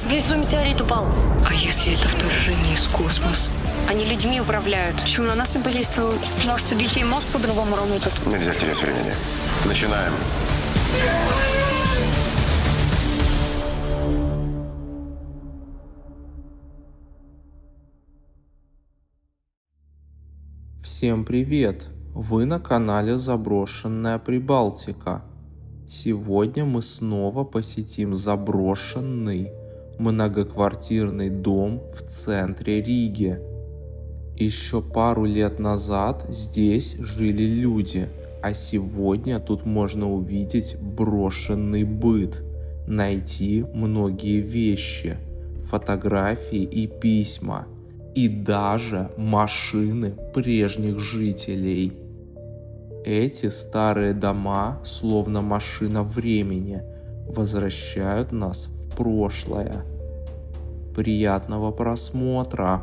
Весу метеорит упал. А если это вторжение из космоса? Они людьми управляют. Почему на нас не подействуют? Может, убить мозг по-другому работает? Нельзя терять времени. Начинаем. Всем привет! Вы на канале Заброшенная Прибалтика. Сегодня мы снова посетим заброшенный многоквартирный дом в центре Риги. Еще пару лет назад здесь жили люди, а сегодня тут можно увидеть брошенный быт, найти многие вещи, фотографии и письма, и даже машины прежних жителей. Эти старые дома, словно машина времени, возвращают нас в прошлое. Приятного просмотра!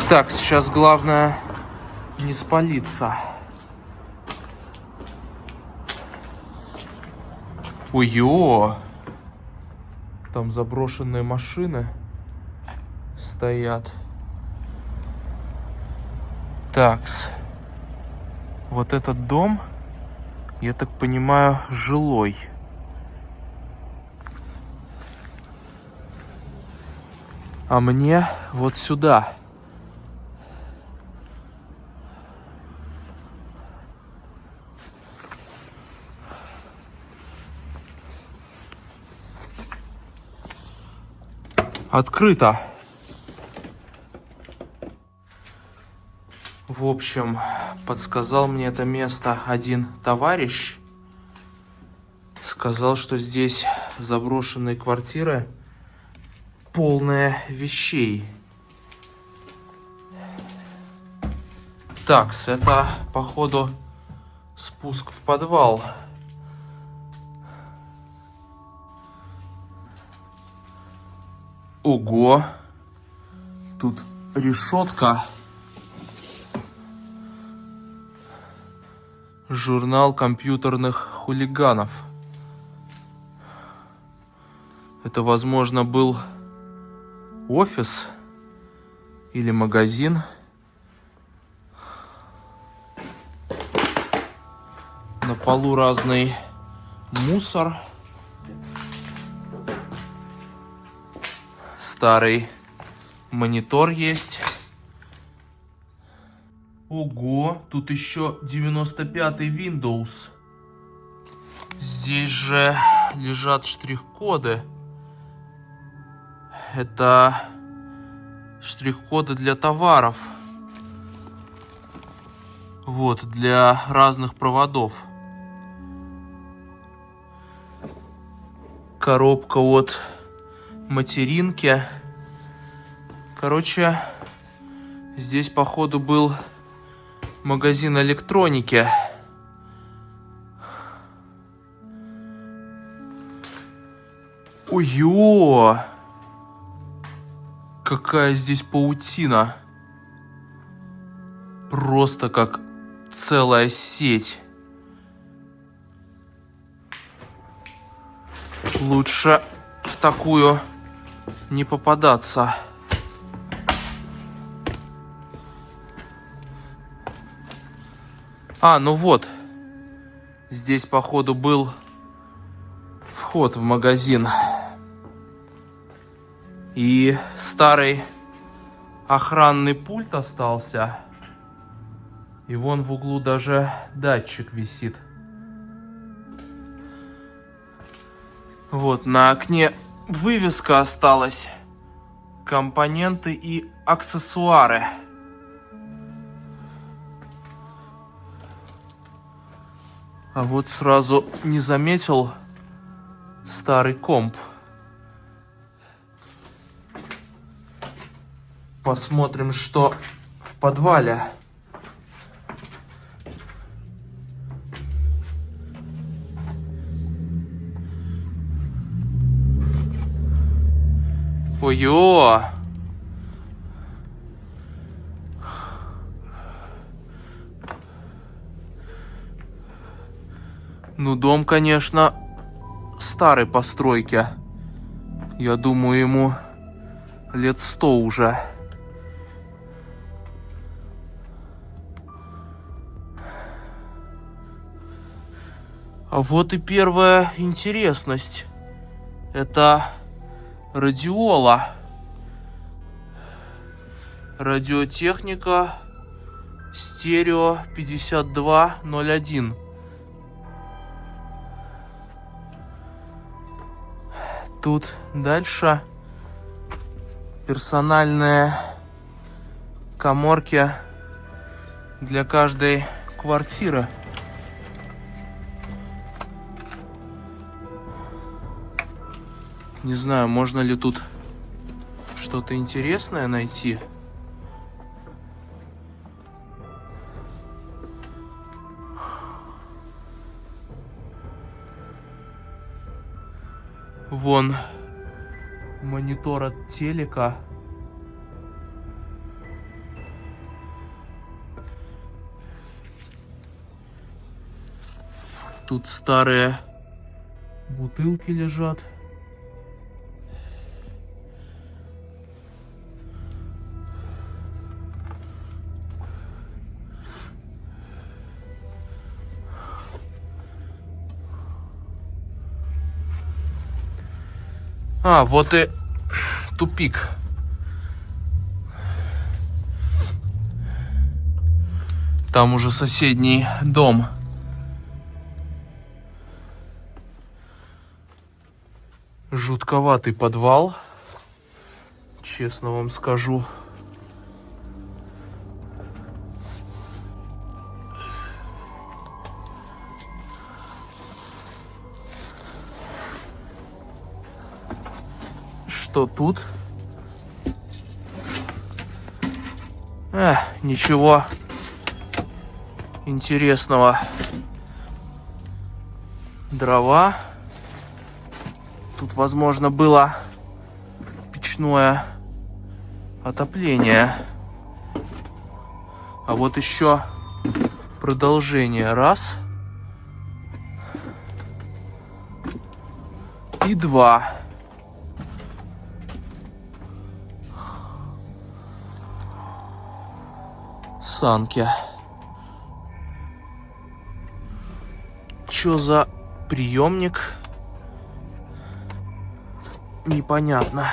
Так, сейчас главное не спалиться. Ой-ё! Там заброшенные машины стоят. Такс. Вот этот дом, я так понимаю, жилой. А мне вот сюда. Открыто. В общем, подсказал мне это место один товарищ. Сказал, что здесь заброшенные квартиры, полные вещей. Такс, это, походу, спуск в подвал. Ого! Тут решетка. Журнал компьютерных хулиганов. Это, возможно, был офис или магазин. На полу разный мусор. Старый монитор есть. Ого, тут еще 95-й Windows. Здесь же лежат штрих-коды. Это штрих-коды для товаров. Вот, для разных проводов. Коробка от материнки. Короче, здесь, походу, был магазин электроники. Ой-ё! Какая здесь паутина. Просто как целая сеть. Лучше в такую не попадаться. А, ну вот. Здесь, походу, был вход в магазин. И старый охранный пульт остался. И вон в углу даже датчик висит. Вот на окне вывеска осталась. Компоненты и аксессуары. А вот сразу не заметил старый комп. Посмотрим, что в подвале. Ой-ё! Ну, дом, конечно, старой постройки. Я думаю, ему лет 100 уже. А вот и первая интересность. Это радиола. Радиотехника стерео 5201. Тут дальше персональные каморки для каждой квартиры. Не знаю, можно ли тут что-то интересное найти. Вон монитор от телека. Тут старые бутылки лежат. А, вот и тупик. Там уже соседний дом. Жутковатый подвал, честно вам скажу. Что тут? Ничего интересного. Дрова. Тут, возможно, было печное отопление. А вот еще продолжение. Раз. И два. Санки. Чё за приемник? Непонятно.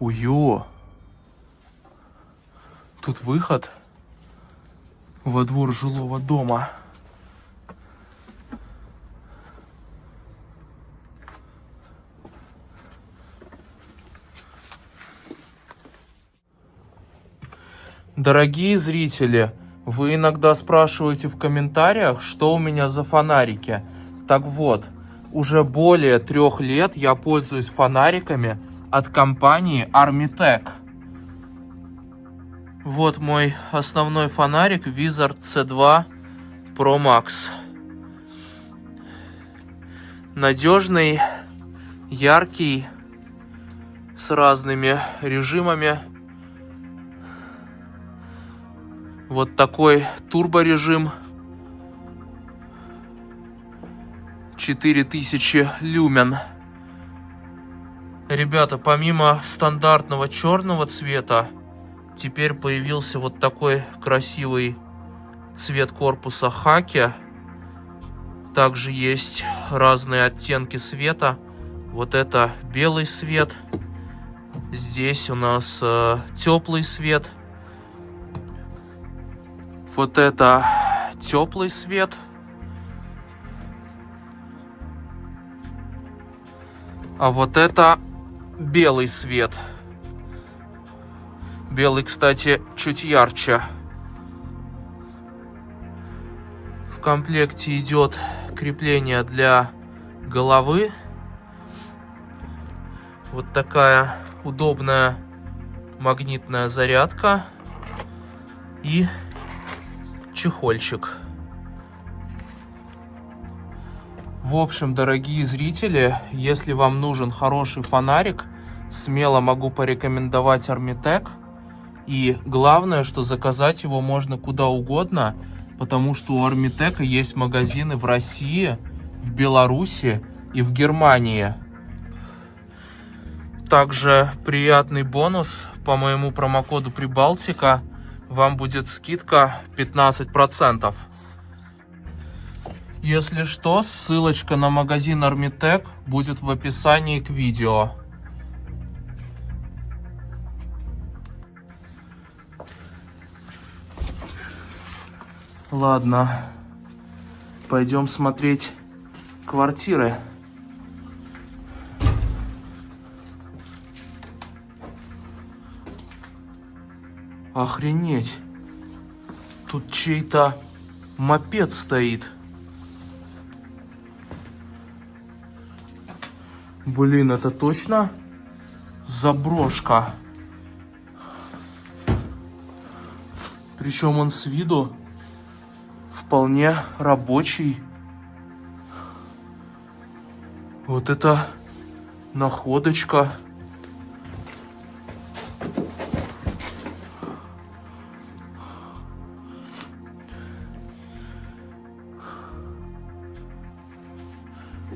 Ой-ё! Тут выход во двор жилого дома. Дорогие зрители, вы иногда спрашиваете в комментариях, что у меня за фонарики. Так вот, уже более 3 лет я пользуюсь фонариками от компании Armitec. Вот мой основной фонарик Wizard C2 Pro Max. Надежный, яркий, с разными режимами. Вот такой турборежим. 4000 люмен. Ребята, помимо стандартного черного цвета, теперь появился вот такой красивый цвет корпуса хаки. Также есть разные оттенки света. Вот это белый свет. Здесь у нас теплый свет. Вот это теплый свет. А вот это белый свет. Белый, кстати, чуть ярче. В комплекте идет крепление для головы. Вот такая удобная магнитная зарядка. И чехольчик. В общем, дорогие зрители, если вам нужен хороший фонарик, смело могу порекомендовать Armitec. И главное, что заказать его можно куда угодно, потому что у Armitec есть магазины в России, в Беларуси и в Германии. Также приятный бонус: по моему промокоду Прибалтика вам будет скидка 15%. Если что, ссылочка на магазин Armitec будет в описании к видео. Ладно, пойдем смотреть квартиры. Охренеть! Тут чей-то мопед стоит. Блин, это точно заброшка. Причем он с виду вполне рабочий. Вот это находочка.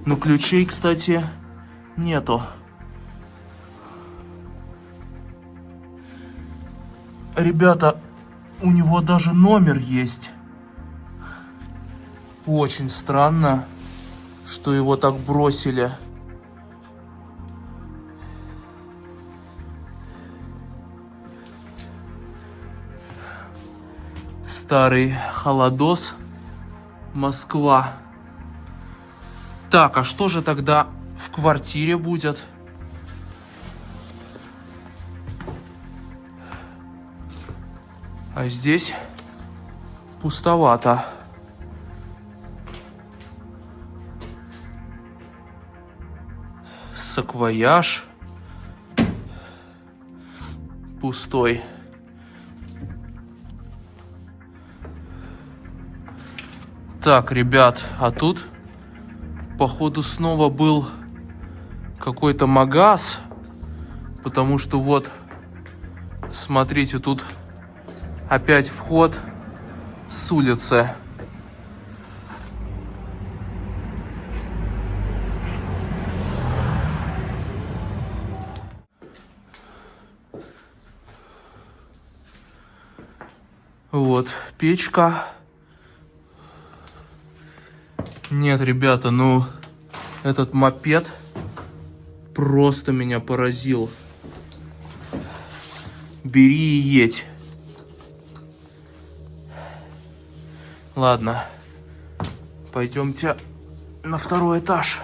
Но ключей, кстати, нету. Ребята, у него даже номер есть. Очень странно, что его так бросили. Старый холодос, Москва. Так, а что же тогда в квартире будет? А здесь пустовато. Саквояж пустой. Так, ребят, а тут, походу, снова был какой-то магаз, потому что вот, смотрите, тут опять вход с улицы. Вот, печка. Нет, ребята, ну, этот мопед просто меня поразил. Бери и едь. Ладно, пойдемте на второй этаж.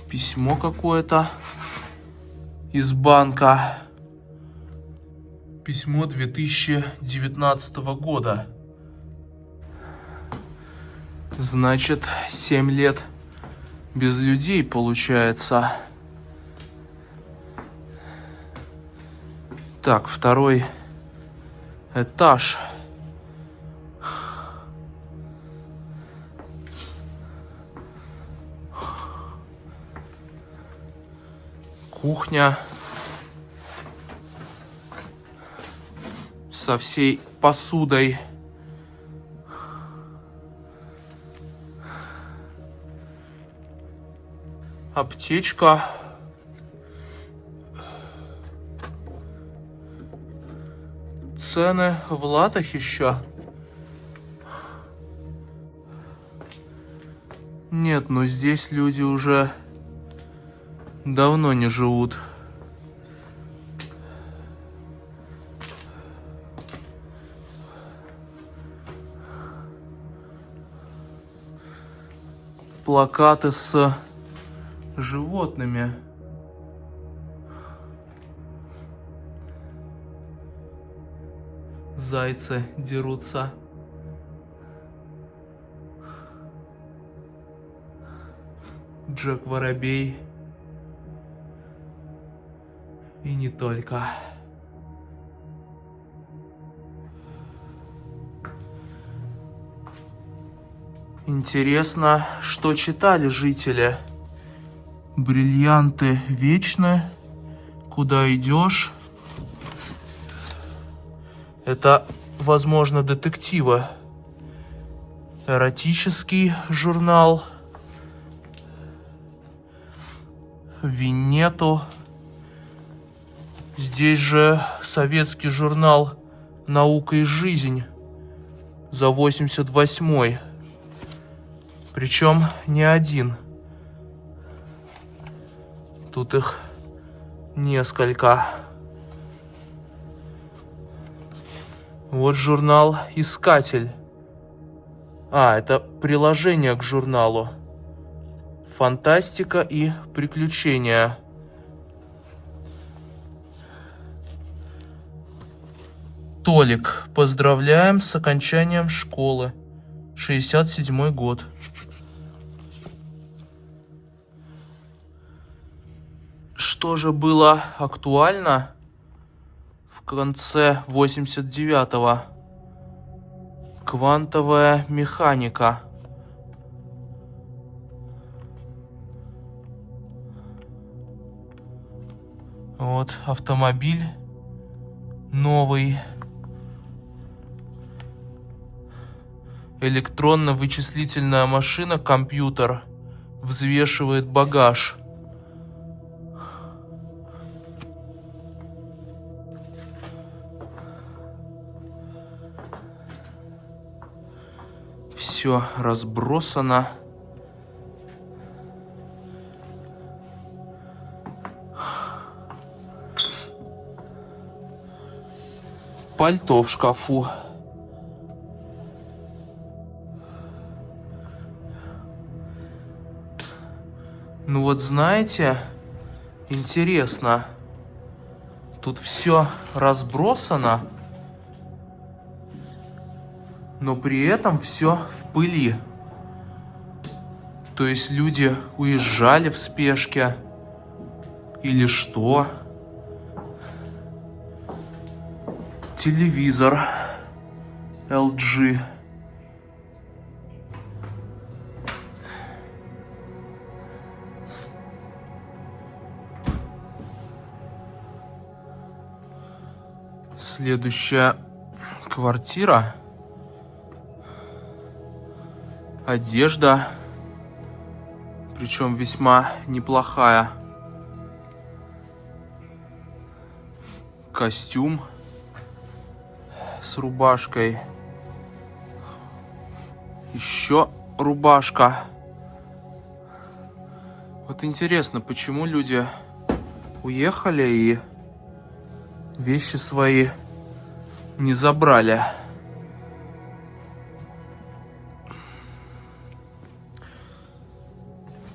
Письмо какое-то из банка. Письмо 2019 года. Значит, 7 лет без людей получается. Так, второй этаж. Кухня. Со всей посудой. Аптечка. Цены в латах еще. Нет, но здесь люди уже давно не живут. Плакаты с животными. Зайцы дерутся. Джек Воробей. И не только. Интересно, что читали жители. Бриллианты вечны. Куда идешь? Это, возможно, детективы. Эротический журнал. Виннету. Здесь же советский журнал «Наука и жизнь» за 88-й. Причем не один. Тут их несколько. Вот журнал «Искатель». Это приложение к журналу. Фантастика и приключения. Толик, поздравляем с окончанием школы. 67-й год. Что же было актуально в конце 89-го? Квантовая механика. Вот автомобиль новый. Электронно-вычислительная машина, компьютер, взвешивает багаж. Все разбросано. Пальто в шкафу. Ну вот знаете, интересно. Тут все разбросано, но при этом все в пыли. То есть люди уезжали в спешке или что? Телевизор LG. Следующая квартира. Одежда. Причем весьма неплохая. Костюм с рубашкой. Еще рубашка. Вот интересно, почему люди уехали и вещи свои не забрали.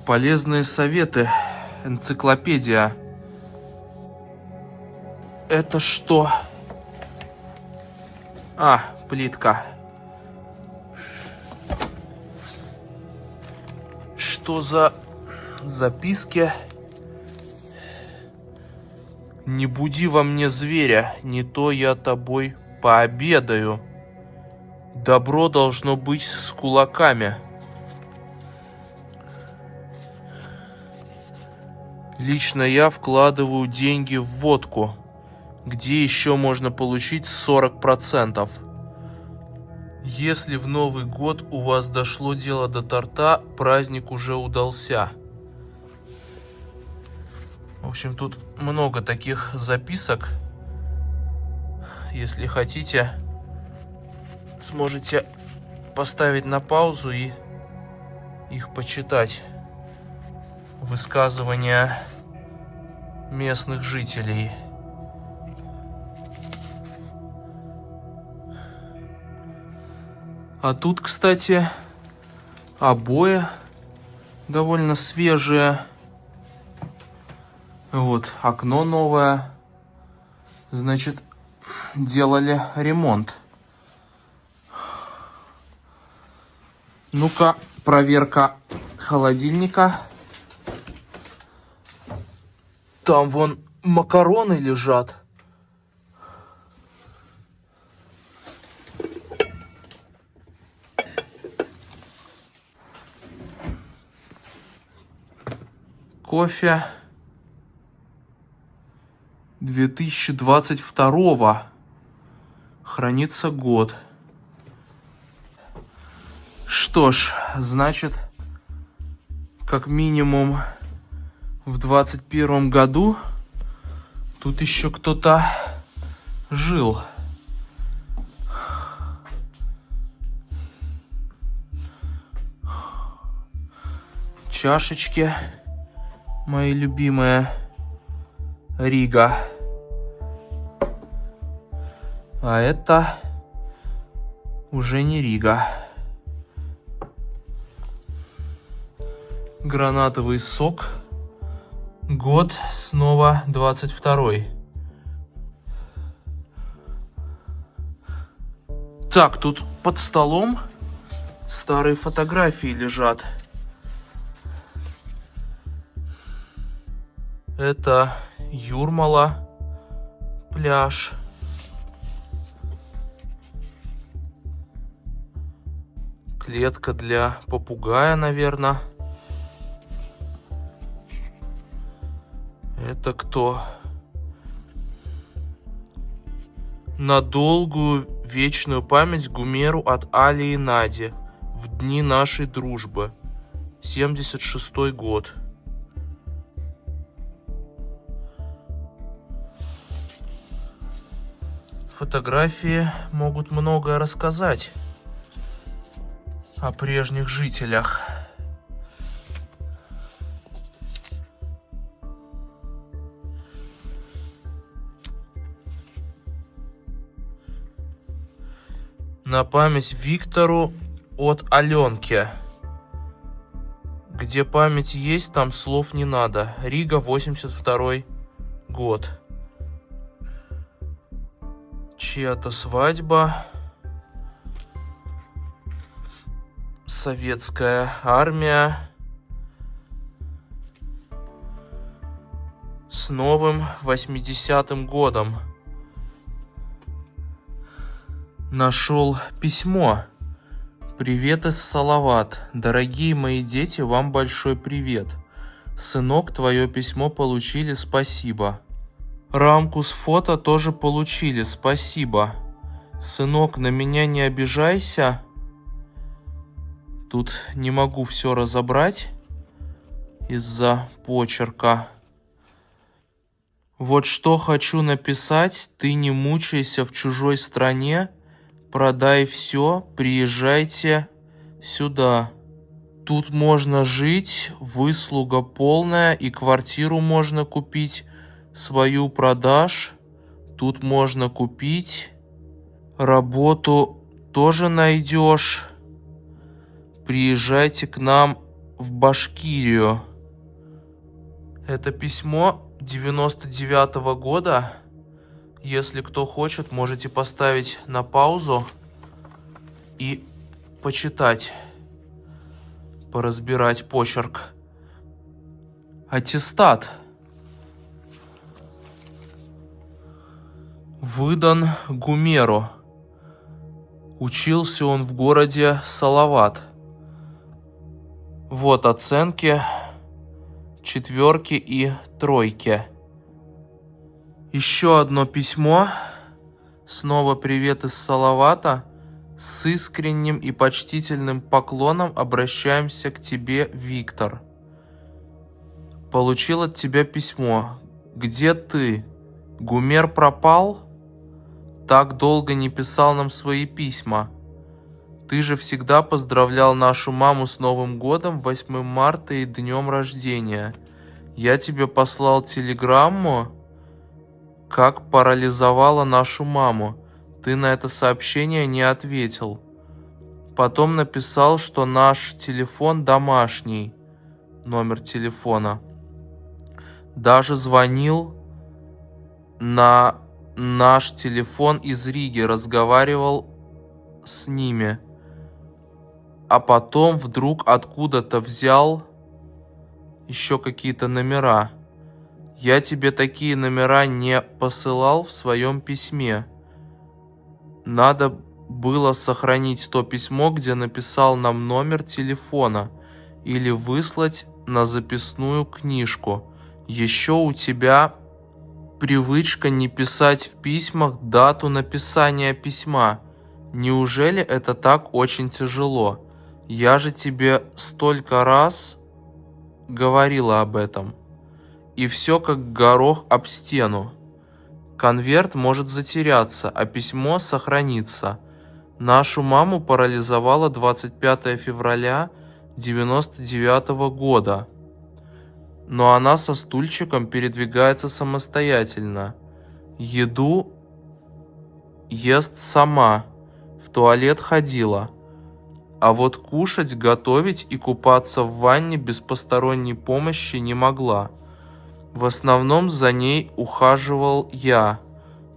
Полезные советы. Энциклопедия. Это что? Плитка. Что за записки? Не буди во мне зверя, не то я тобой пообедаю. Добро должно быть с кулаками. Лично я вкладываю деньги в водку, где еще можно получить 40%. Если в Новый год у вас дошло дело до торта, праздник уже удался. В общем, тут много таких записок. Если хотите, сможете поставить на паузу и их почитать. Высказывания местных жителей. А тут, кстати, обои довольно свежие. Вот, окно новое. Значит, делали ремонт. Ну-ка, проверка холодильника. Там вон макароны лежат. кофе 2022. Хранится год. Что ж, значит, как минимум в 21 году тут еще кто-то жил. Чашечки мои любимые. Рига. А это уже не Рига. Гранатовый сок. Год снова 22-й. Так, тут под столом старые фотографии лежат. Это Юрмала, пляж. Клетка для попугая, наверное. Это кто? На долгую вечную память Гумеру от Али и Нади в дни нашей дружбы. 76-й год. Фотографии могут многое рассказать о прежних жителях. На память Виктору от Аленки. Где память есть, там слов не надо. Рига, 82-й год. Чья-то свадьба. Советская армия. С новым 80-м годом. Нашел письмо. Привет из Салават. Дорогие мои дети, вам большой привет. Сынок, твое письмо получили, спасибо. Рамку с фото тоже получили, спасибо. Сынок, на меня не обижайся. Тут не могу все разобрать из-за почерка. Вот что хочу написать. Ты не мучайся в чужой стране. Продай все, приезжайте сюда. Тут можно жить, выслуга полная, и квартиру можно купить. Свою продашь, тут можно купить. Работу тоже найдешь. Приезжайте к нам в Башкирию. Это письмо 99-го года. Если кто хочет, можете поставить на паузу и почитать, поразбирать почерк. Аттестат. Выдан Гумеру. Учился он в городе Салават. Вот оценки, 4 и 3. Еще одно письмо. Снова привет из Салавата. С искренним и почтительным поклоном обращаемся к тебе, Виктор. Получил от тебя письмо. Где ты? Гумер пропал? Так долго не писал нам свои письма. Ты же всегда поздравлял нашу маму с Новым годом, 8 марта и днем рождения. Я тебе послал телеграмму, как парализовала нашу маму. Ты на это сообщение не ответил. Потом написал, что наш телефон домашний, номер телефона. Даже звонил на наш телефон из Риги, разговаривал с ними. А потом вдруг откуда-то взял еще какие-то номера. Я тебе такие номера не посылал в своем письме. Надо было сохранить то письмо, где написал нам номер телефона, или выслать на записную книжку. Еще у тебя привычка не писать в письмах дату написания письма. Неужели это так очень тяжело? Я же тебе столько раз говорила об этом. И все как горох об стену. Конверт может затеряться, а письмо сохранится. Нашу маму парализовало 25 февраля 99 года. Но она со стульчиком передвигается самостоятельно. Еду ест сама. В туалет ходила. А вот кушать, готовить и купаться в ванне без посторонней помощи не могла. В основном за ней ухаживал я.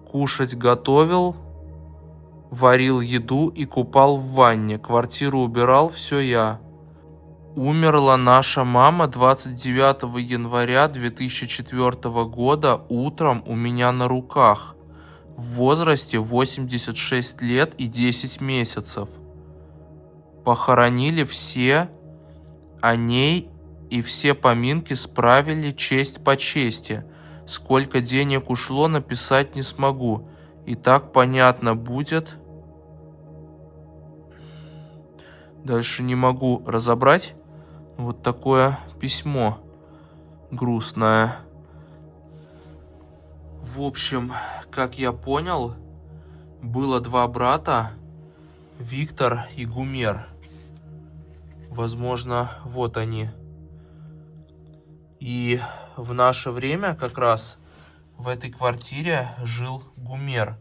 Кушать готовил, варил еду и купал в ванне. Квартиру убирал, все я. Умерла наша мама 29 января 2004 года утром у меня на руках. В возрасте 86 лет и 10 месяцев. Похоронили все о ней и все поминки справили честь по чести. Сколько денег ушло, написать не смогу. И так понятно будет. Дальше не могу разобрать. Вот такое письмо грустное. В общем, как я понял, было два брата, Виктор и Гумер. Возможно, вот они. И в наше время как раз в этой квартире жил Гумер.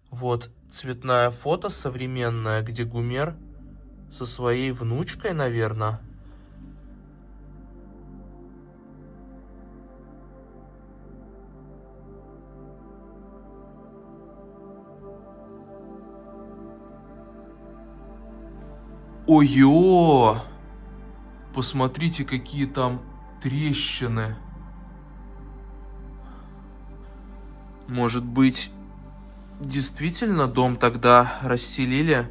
Вот цветное фото современное, где Гумер со своей внучкой, наверное. Ой-ё! Посмотрите, какие там трещины. Может быть, действительно дом тогда расселили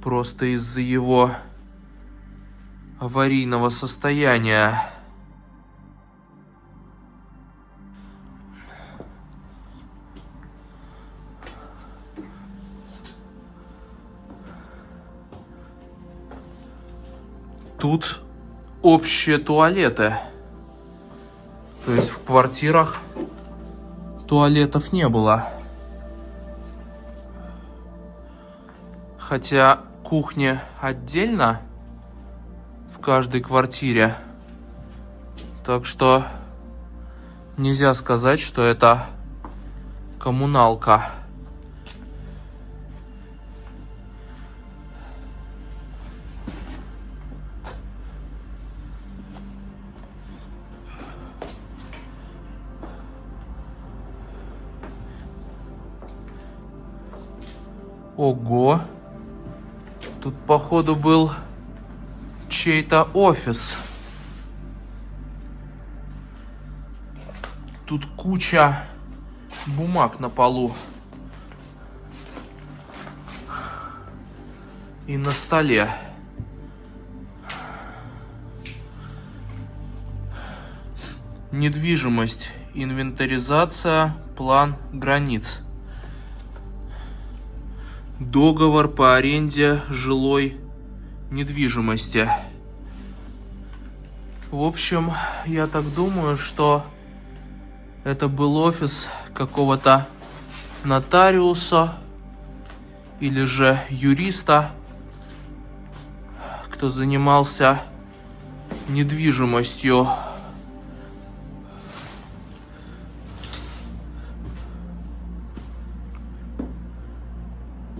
просто из-за его аварийного состояния. Тут общие туалеты. То есть в квартирах туалетов не было. Хотя кухня отдельно в каждой квартире. Так что нельзя сказать, что это коммуналка. Ого! Тут, походу, был чей-то офис. Тут куча бумаг на полу. И на столе. Недвижимость, инвентаризация, план границ. Договор по аренде жилой недвижимости. В общем, я так думаю, что это был офис какого-то нотариуса или же юриста, кто занимался недвижимостью.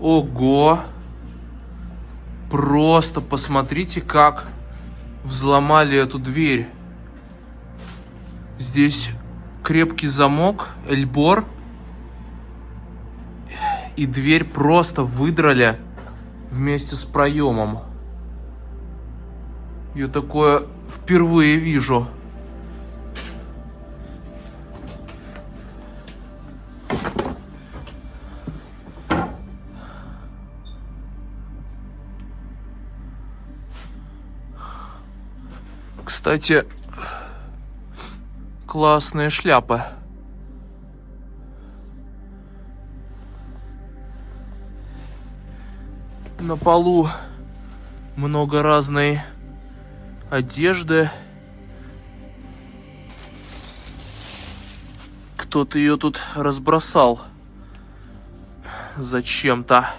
Ого! Просто посмотрите, как взломали эту дверь. Здесь крепкий замок, эльбор. И дверь просто выдрали вместе с проемом. Я такое впервые вижу. Кстати, классные шляпы. На полу много разной одежды. Кто-то ее тут разбросал зачем-то.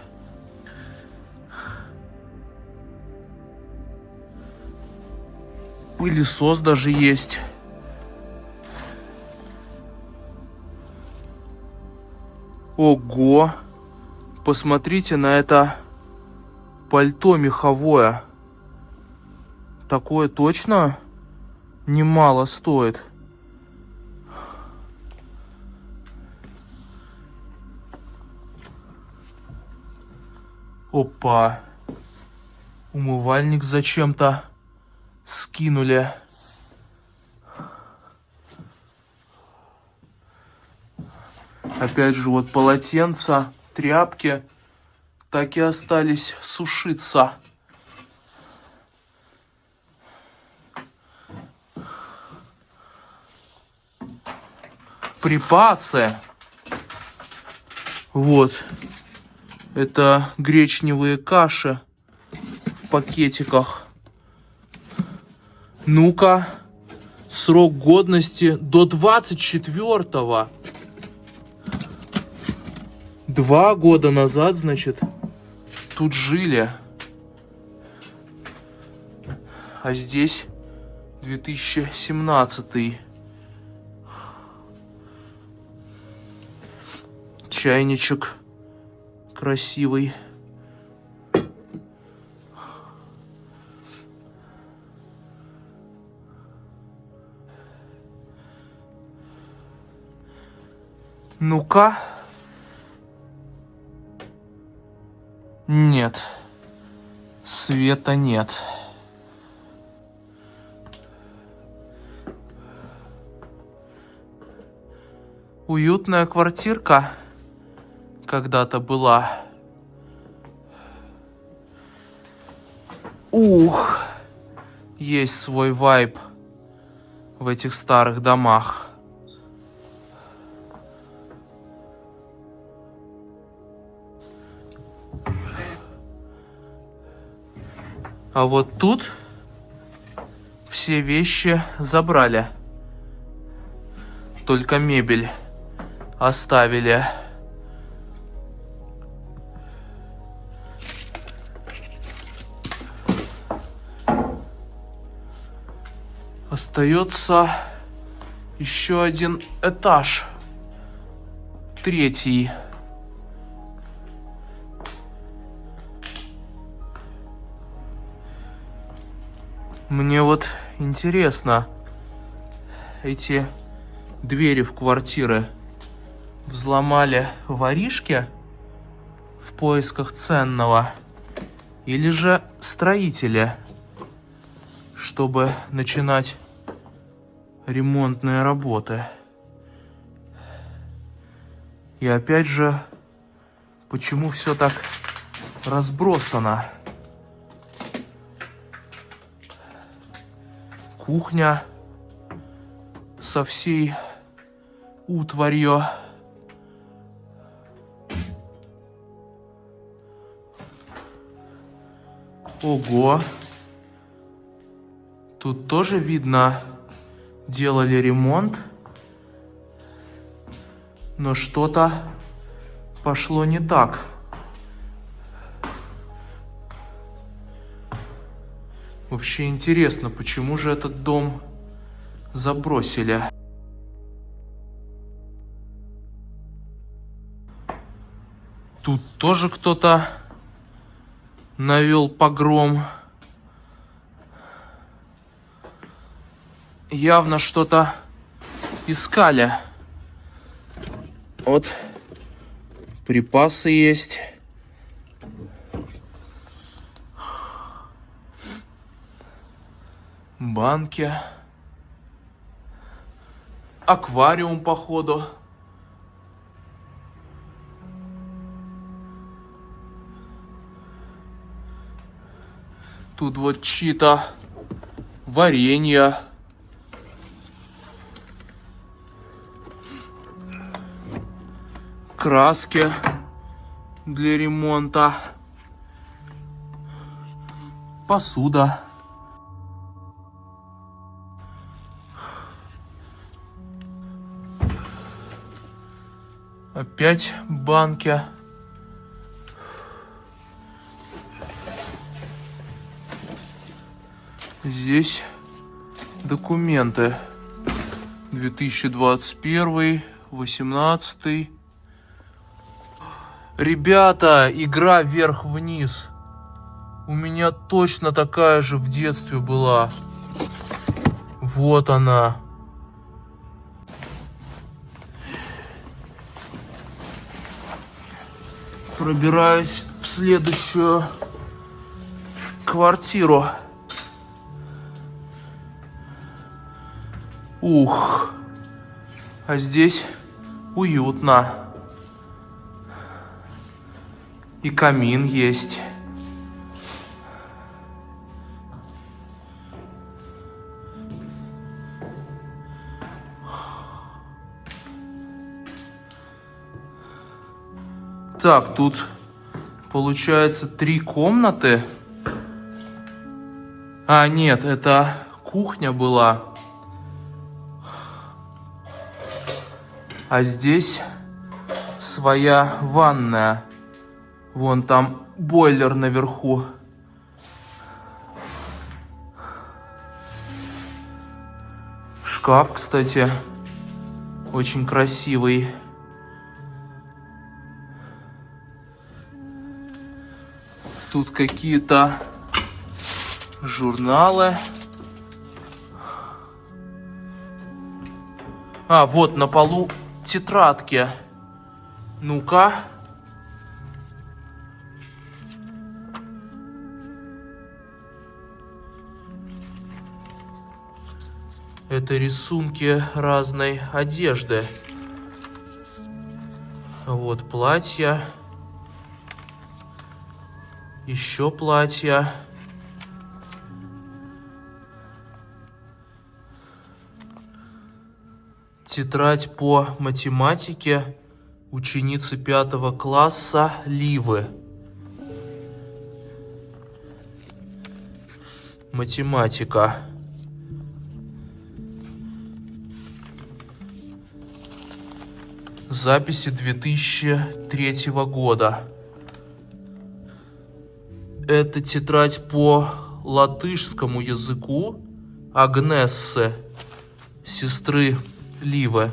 Пылесос даже есть. Ого! Посмотрите на это пальто меховое. Такое точно немало стоит. Опа. Умывальник зачем-то скинули. Опять же, вот полотенца, тряпки так и остались сушиться. Припасы. Вот. Это гречневые каши в пакетиках. Ну-ка. Срок годности до 24-го. 2 года назад, значит, тут жили. А здесь 2017. Чайничек красивый. Ну-ка. Нет. Света нет. Уютная квартирка когда-то была. Ух, есть свой вайб в этих старых домах. А вот тут все вещи забрали. Только мебель оставили. Остается еще один этаж. 3. Мне вот интересно, эти двери в квартиры взломали воришки в поисках ценного или же строители, чтобы начинать ремонтные работы. И опять же, почему все так разбросано? Кухня со всей утварью. Ого! Тут тоже видно, делали ремонт, но что-то пошло не так. Вообще интересно, почему же этот дом забросили? Тут тоже кто-то навел погром. Явно что-то искали. Вот припасы есть. Банки. Аквариум, походу. Тут вот чьи-то варенье, краски для ремонта, посуда, опять банки, здесь документы 2021, 18. Ребята, игра вверх-вниз. У меня точно такая же в детстве была. Вот она. Пробираюсь в следующую квартиру. Ух. А здесь уютно. И камин есть. Так, тут получается 3 комнаты. А, нет, это кухня была. А здесь своя ванная. Вон там бойлер наверху. Шкаф, кстати, очень красивый. Тут какие-то журналы. А, вот на полу тетрадки. Ну-ка. Это рисунки разной одежды. Вот платья. Еще платья. Тетрадь по математике ученицы 5 класса Ливы. Математика. Записи 2003 года. Это тетрадь по латышскому языку Агнессы, сестры Ливы.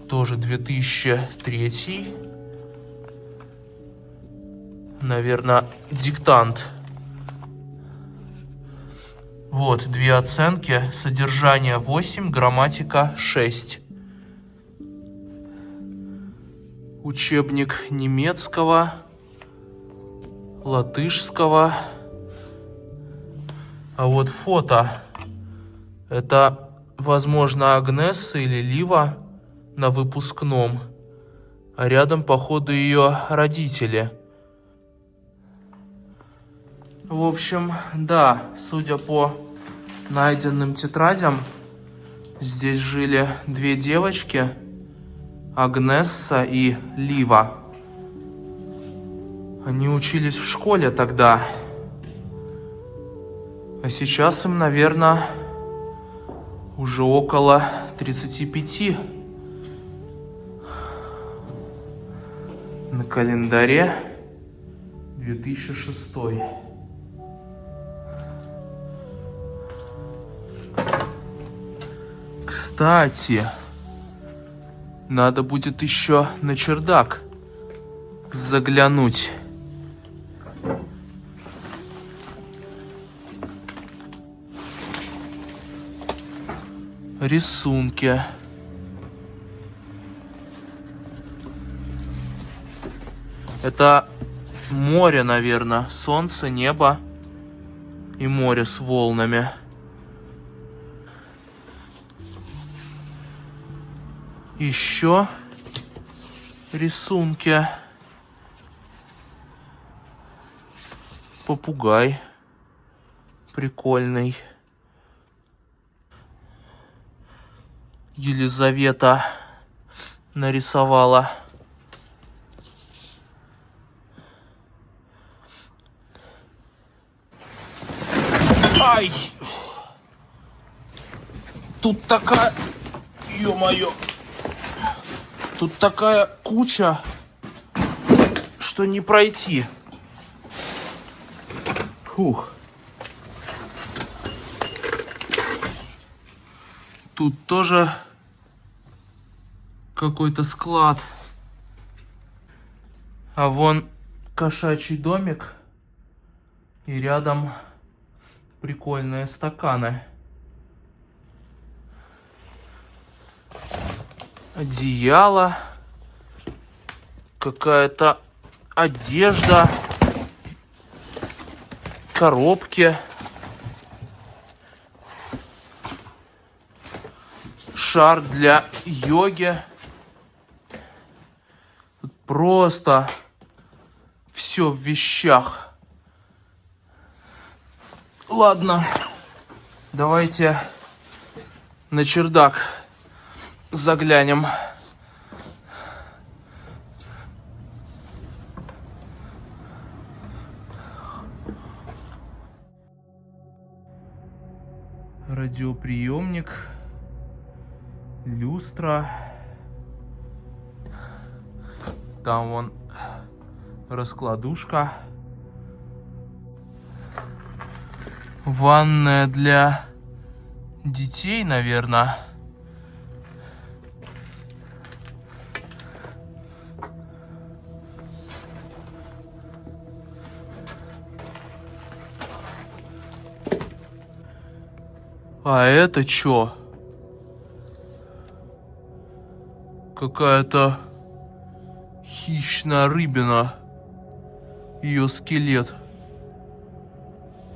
Тоже 2003. Наверное, диктант. Вот, 2 оценки. Содержание 8, грамматика 6. Учебник немецкого, латышского. А вот фото. Это, возможно, Агнесса или Лива на выпускном. А рядом, походу, ее родители. В общем, да, судя по найденным тетрадям, здесь жили 2 девочки, Агнесса и Лива. Они учились в школе тогда. А сейчас им, наверное, уже около 35. На календаре 2006. Кстати, надо будет еще на чердак заглянуть. Рисунки. Это море, наверное. Солнце, небо и море с волнами. Еще рисунки. Попугай. прикольный. Елизавета нарисовала. Ай! Тут такая... Ё-моё! Тут такая куча, что не пройти. Фух. Тут тоже какой-то склад. А вон кошачий домик. И рядом прикольные стаканы. Одеяло. Какая-то одежда. Коробки. Шар для йоги. Тут просто все в вещах. Ладно, давайте на чердак заглянем. Радиоприемник, люстра. Там вон раскладушка. Ванная для детей, наверное. А это чё? Какая-то хищная рыбина. Ее скелет.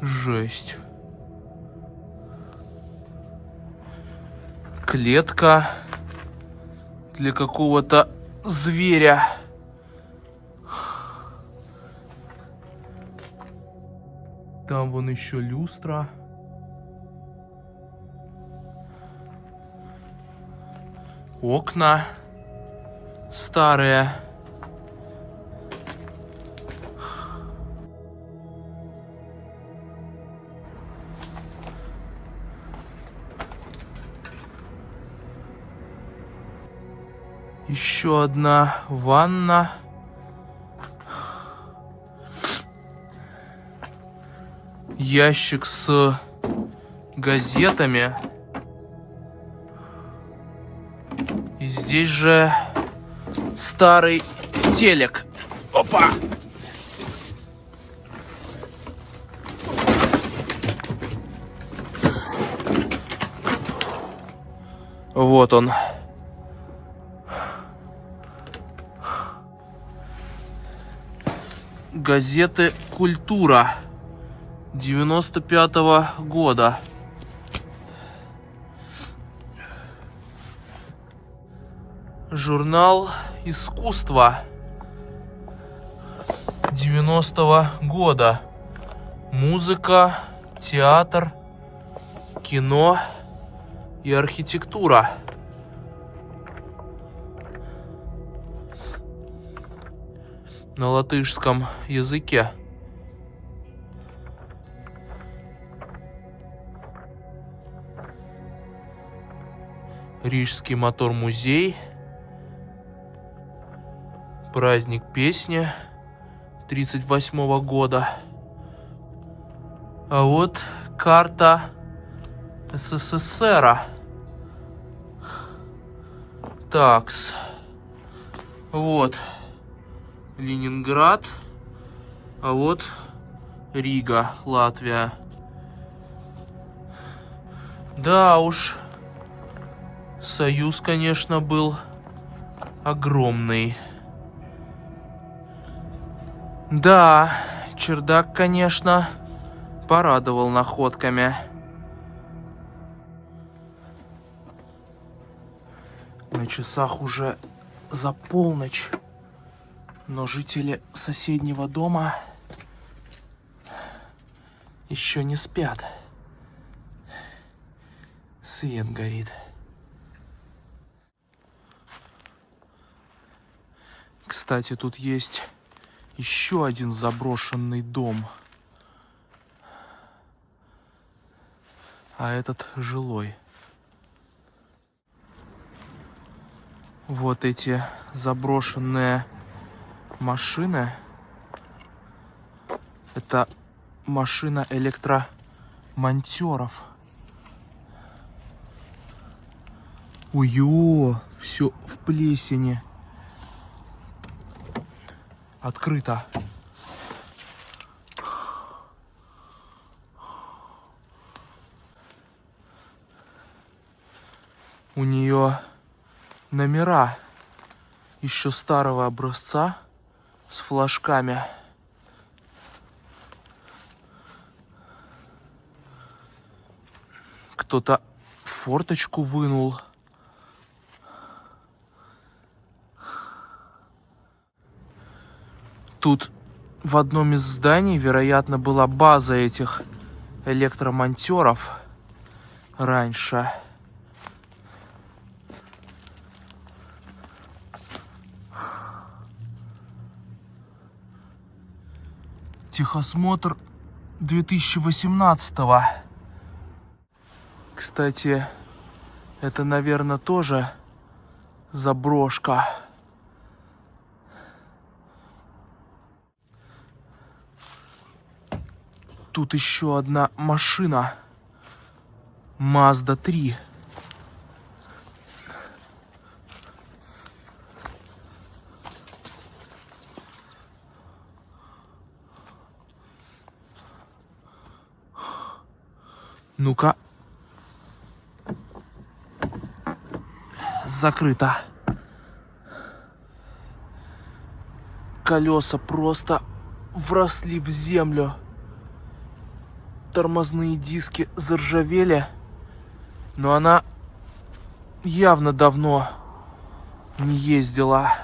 Жесть. Клетка для какого-то зверя. Там вон еще люстра. Окна старые. Еще одна ванна. Ящик с газетами. И здесь же старый телек. Опа! Вот он. Газеты «Культура» 95-го года. Журнал «Искусство» 90-го года. Музыка, театр, кино и архитектура. На латышском языке. Рижский мотор-музей. Праздник песни 38-го года. А вот карта СССР. Такс. Вот Ленинград. А вот Рига, Латвия. Да уж. Союз, конечно, был огромный. Да, чердак, конечно, порадовал находками. На часах уже за полночь, но жители соседнего дома еще не спят. Свет горит. Кстати, тут есть еще один заброшенный дом. А этот жилой. Вот эти заброшенные машины. Это машина электромонтеров. Ой-ё, все в плесени. Открыто. У нее номера еще старого образца с флажками. Кто-то форточку вынул. Тут в одном из зданий, вероятно, была база этих электромонтеров раньше. Техосмотр 2018-го. Кстати, это, наверное, тоже заброшка. Тут еще одна машина. Mazda 3. Ну-ка. Закрыто. Колеса просто вросли в землю. Тормозные диски заржавели. Но она явно давно не ездила.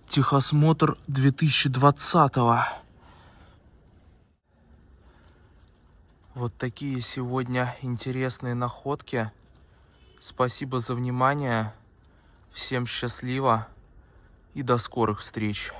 Техосмотр 2020-го. Вот такие сегодня интересные находки. Спасибо за внимание. Всем счастливо и до скорых встреч.